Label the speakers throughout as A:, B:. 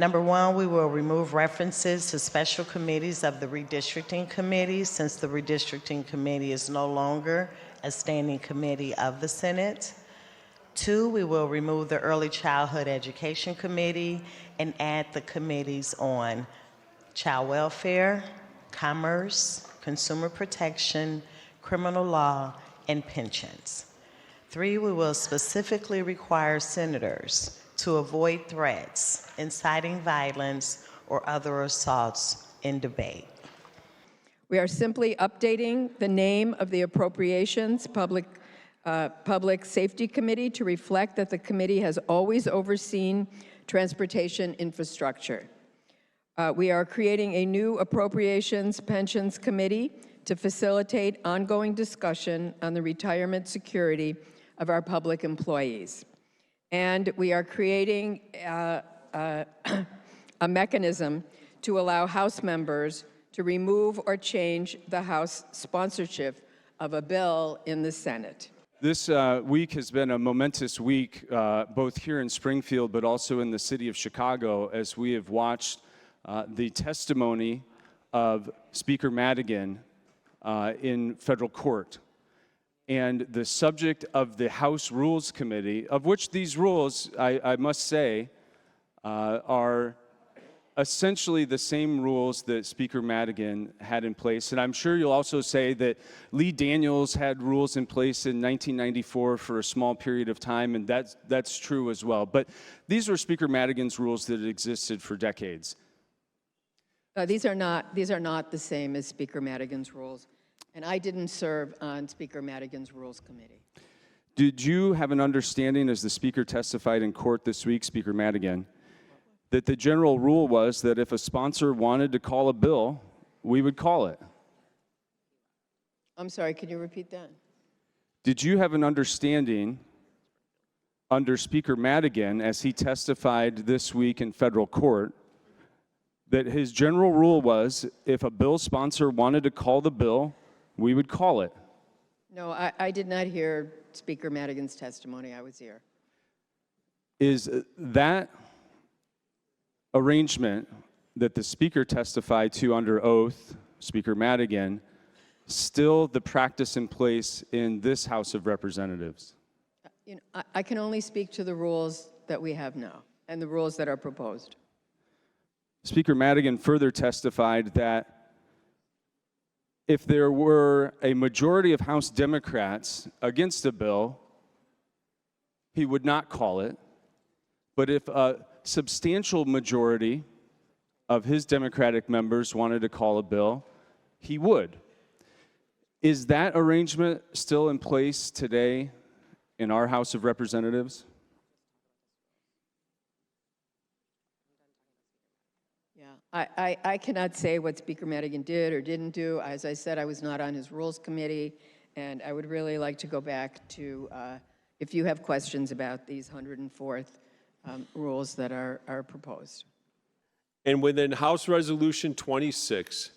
A: Number one, we will remove references to special committees of the redistricting committee, since the redistricting committee is no longer a standing committee of the Senate. Two, we will remove the early childhood education committee and add the committees on child welfare, commerce, consumer protection, criminal law, and pensions. Three, we will specifically require senators to avoid threats, inciting violence, or other assaults in debate.
B: We are simply updating the name of the Appropriations Public Safety Committee to reflect that the committee has always overseen transportation infrastructure. We are creating a new Appropriations Pensions Committee to facilitate ongoing discussion on the retirement security of our public employees. And we are creating a mechanism to allow House members to remove or change the House sponsorship of a bill in the Senate.
C: This week has been a momentous week, both here in Springfield, but also in the city of Chicago, as we have watched the testimony of Speaker Madigan in federal court. And the subject of the House Rules Committee, of which these rules, I must say, are essentially the same rules that Speaker Madigan had in place. And I'm sure you'll also say that Lee Daniels had rules in place in 1994 for a small period of time, and that's true as well. But these were Speaker Madigan's rules that existed for decades.
B: These are not the same as Speaker Madigan's rules. And I didn't serve on Speaker Madigan's Rules Committee.
C: Did you have an understanding, as the Speaker testified in court this week, Speaker Madigan, that the general rule was that if a sponsor wanted to call a bill, we would call it?
B: I'm sorry, can you repeat that?
C: Did you have an understanding under Speaker Madigan, as he testified this week in federal court, that his general rule was if a bill sponsor wanted to call the bill, we would call it?
B: No, I did not hear Speaker Madigan's testimony. I was here.
C: Is that arrangement that the Speaker testified to under oath, Speaker Madigan, still the practice in place in this House of Representatives?
B: You know, I can only speak to the rules that we have now and the rules that are proposed.
C: Speaker Madigan further testified that if there were a majority of House Democrats against a bill, he would not call it. But if a substantial majority of his Democratic members wanted to call a bill, he would. Is that arrangement still in place today in our House of Representatives?
B: I cannot say what Speaker Madigan did or didn't do. As I said, I was not on his Rules Committee, and I would really like to go back to, if you have questions about these 104th rules that are proposed.
D: And within House Resolution 26,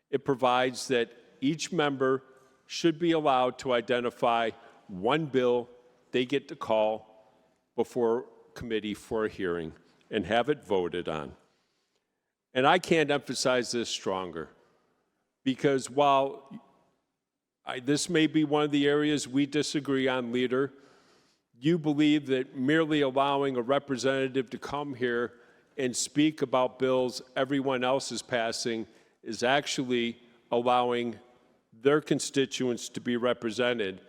D: it provides that each member should be allowed to identify one bill they get to call before committee for a hearing and have it voted on. And I can't emphasize this stronger, because while this may be one of the areas we disagree on, Leader, you believe that merely allowing a representative to come here and speak about bills everyone else is passing is actually allowing their constituents to be represented.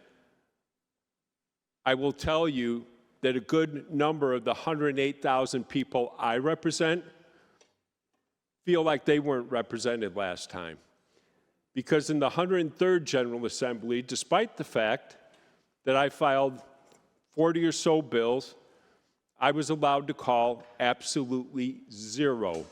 D: I will tell you that a good number of the 108,000 people I represent feel like they weren't represented last time. Because in the 103rd General Assembly, despite the fact that I filed 40 or so bills, I was allowed to call absolutely 0